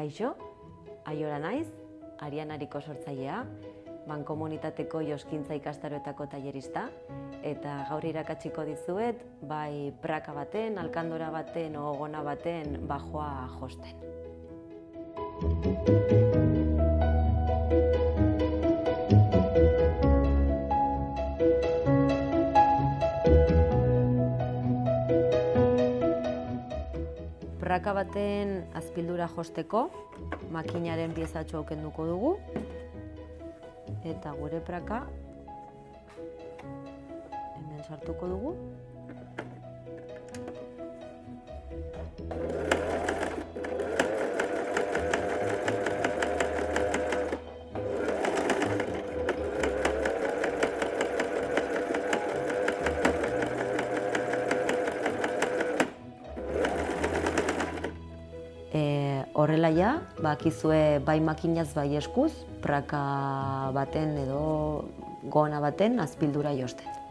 Kaixo, Aiora naiz, Arianariko sortzailea, Mankomunitateko Joskintza ikastaroetako tailerista, eta gaur irakatsiko dizuet, bai praka baten, alkandora baten, ogona baten bajoa josten. Praka baten azpildura josteko, makinaren piezatxoa kenduko dugu, eta gure praka hemen sartuko dugu. Horrela ja, bakizue bai makinaz bai eskuz, praka baten edo gona baten azpildura josten.